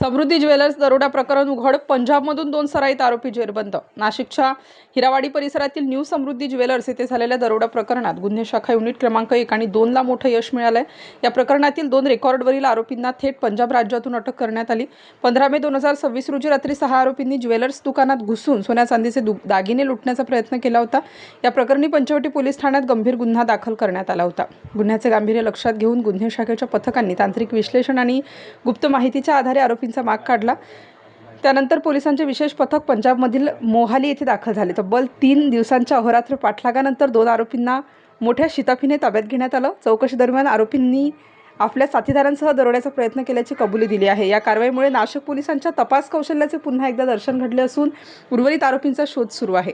समृद्धी jewellers दरोडा प्रकरण उघड. पंजाबमधून 2 सराईत आरोपी जेरबंद. नाशिकच्या हिरावाडी परिसरातील न्यू समृद्धी ज्वेलर्स येथे झालेल्या दरोडा प्रकरणात गुन्हे शाखा युनिट क्रमांक 1 आणि 2 ला मोठं यश मिळालंय. या प्रकरणातील 2 रेकॉर्डवरील आरोपींना थेट पंजाब राज्यातून अटक करण्यात आली. 15 मे 2026 रोजी रात्री 6 आरोपींनी ज्वेलर्स दुकानात घुसून सोन्या चांदीचे दागिने लुटण्याचा प्रयत्न केला होता. या प्रकरणी पंचवटी पोलीस ठाण्यात गंभीर गुन्हा दाखल करण्यात आला होता. गुन्ह्याचे गांभीर्य लक्षात घेऊन गुन्हे शाखेच्या पथकांनी तांत्रिक विश्लेषण आणि गुप्त माहितीच्या आधारे आरोपींचा माग काढला. त्यानंतर पोलिसांचे विशेष पथक पंजाबमधील मोहाली येथे दाखल झाले. तब्बल 3 दिवसांच्या अहोरात्र पाठलागानंतर 2 आरोपींना मोठ्या शिताफीने ताब्यात घेण्यात आलं. चौकशी दरम्यान आरोपींनी आपल्या साथीदारांसह दरोड्याचा प्रयत्न केल्याची कबुली दिली आहे. या कारवाईमुळे नाशिक पोलिसांच्या तपास कौशल्याचे पुन्हा एकदा दर्शन घडले असून उर्वरित आरोपींचा शोध सुरू आहे.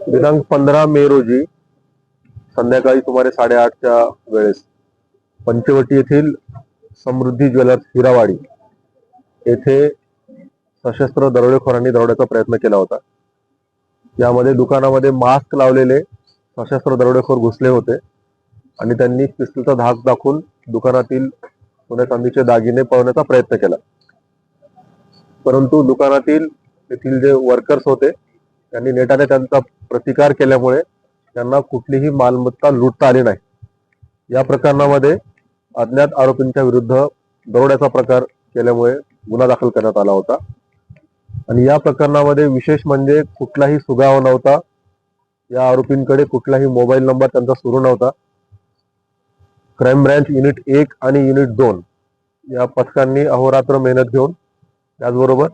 दिनांक 15 मे रोजी संध्याकाळी सुमारे 8:30च्या वेळेस पंचवटी येथील समृद्धी ज्वेलर्स हिरावाडी येथे सशस्त्र दरोडेखोरांनी दरोड्याचा प्रयत्न केला होता. यामध्ये दुकानामध्ये मास्क लावलेले सशस्त्र दरोडेखोर घुसले होते आणि त्यांनी पिस्तूलचा धाक दाखवून दुकानातील सोन्या चांदीचे दागिने पळवण्याचा प्रयत्न केला. परंतु दुकानातील येथील जे वर्कर्स होते त्यांनी नेटाने त्यांचा प्रतिकार केल्यामुळे त्यांना कुठलीही मालमत्ता लुटता आली नाही. या प्रकरणामध्ये अज्ञात आरोपींच्या विरुद्ध दरोड्याचा प्रकार केल्यामुळे गुन्हा दाखल करण्यात आला होता. आणि या प्रकरणामध्ये विशेष म्हणजे कुठलाही सुगावा नव्हता. या आरोपींकडे कुठलाही मोबाईल नंबर त्यांचा सुरू नव्हता. क्राईम ब्रँच युनिट 1 आणि युनिट 2 या पथकांनी अहोरात्र मेहनत घेऊन, त्याचबरोबर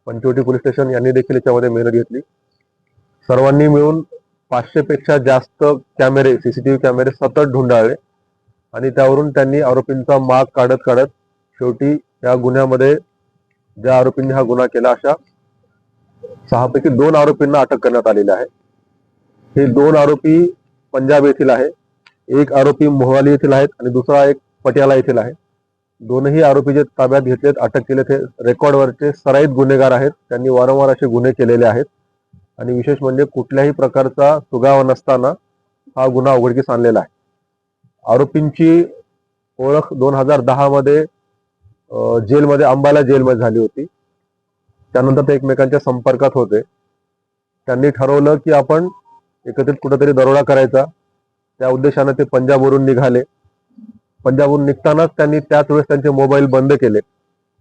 पंचवटी पोलीस स्टेशन यांनी देखील याच्यामध्ये मेहनत घेतली. सर्वांनी मिळून 500 पेक्षा जास्त कॅमेरे, सीसीटीव्ही कॅमेरे सतत ढुंडाळले आणि त्यावरून त्यांनी आरोपींचा माग काढत शेवटी या गुन्ह्यामध्ये ज्या आरोपींनी हा गुन्हा केला अशा 6 पैकी 2 आरोपींना अटक करण्यात आलेली आहे. हे 2 आरोपी पंजाब येथील आहे. एक आरोपी मोहाली येथील आहेत आणि दुसरा एक पटियाला येथील आहे. दोनही आरोपी जे ताब्यात घेतलेत, अटक केले, ते रेकॉर्डवरचे सराईत गुन्हेगार आहेत. त्यांनी वारंवार असे गुन्हे केलेले आहेत आणि विशेष म्हणजे कुठल्याही प्रकारचा सुगावा नसताना हा गुन्हा उघडकीस आणलेला आहे. आरोपींची ओळख 2010 मध्ये जेलमध्ये, अंबाला जेलमध्ये झाली होती. त्यानंतर ते एकमेकांच्या संपर्कात होते. त्यांनी ठरवलं की आपण एकत्रित कुठेतरी दरोडा करायचा. त्या उद्देशाने ते पंजाबवरून निघाले. पंजाबवरून निघतानाच त्यांनी त्याच वेळेस त्यांचे मोबाईल बंद केले,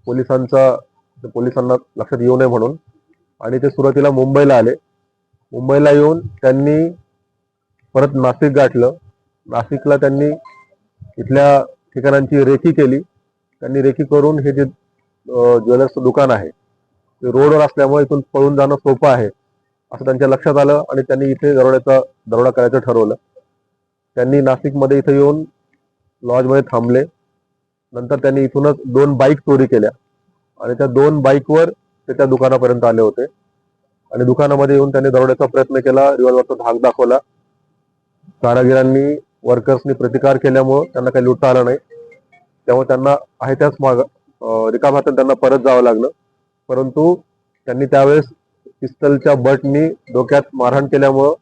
पोलिसांना लक्षात येऊ नये म्हणून. आणि ते सुरुवातीला मुंबईला आले. मुंबईला येऊन त्यांनी परत नाशिक गाठलं. नाशिकला त्यांनी इथल्या ठिकाणांची रेकी केली. त्यांनी रेकी करून हे जे ज्वेलर्सचं दुकान आहे ते रोडवर असल्यामुळे इथून पळून जाणं सोपं आहे असं त्यांच्या लक्षात आलं आणि त्यांनी इथे दरोडा करायचं ठरवलं. त्यांनी नाशिकमध्ये इथे येऊन लॉजमध्ये थांबले. नंतर त्यांनी इथूनच 2 बाईक चोरी केल्या आणि त्या 2 बाईकवर ते त्या दुकानापर्यंत आले होते आणि दुकानामध्ये येऊन त्यांनी दरोड्याचा प्रयत्न केला. रिव्हॉल्वरचा धाक दाखवला. कारागिरांनी, वर्कर्सनी प्रतिकार केल्यामुळे त्यांना काही लुटता आलं नाही. त्यामुळे त्यांना आहे त्याच रिकाम्या हाताने त्यांना परत जावं लागलं. परंतु त्यांनी त्यावेळेस पिस्तलच्या बटनी डोक्यात मारहाण केल्यामुळं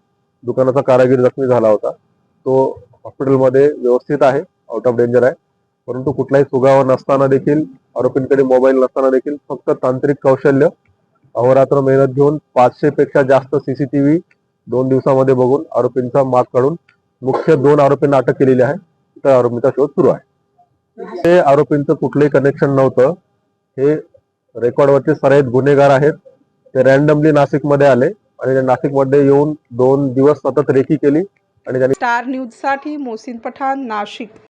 दुकानाचा कारागीर जखमी झाला होता. तो हॉस्पिटलमध्ये व्यवस्थित आहे, आउट ऑफ डेंजर आहे. परंतु कुठलाही सुगावा नसताना देखील, आरोपींकडे मोबाईल नसताना देखील, फक्त तांत्रिक कौशल्य, अहोरात्र मेहनत घेऊन 500 पेक्षा जास्त सीसीटीव्ही 2 दिवसामध्ये बघून आरोपींचा माग काढून मुख्य 2 आरोपींना अटक केलेली आहे. तर आरोपींचा शोध सुरू आहे. हे आरोपींचं कुठलंही कनेक्शन नव्हतं. हे रेकॉर्डवरचे सराईत गुन्हेगार आहेत. ते रॅन्डमली नाशिकमध्ये आले आणि नाशिकमध्ये येऊन 2 दिवस सतत रेकी केली आणि त्यांनी स्टार न्यूजसाठी मोहसिन पठाण, नाशिक.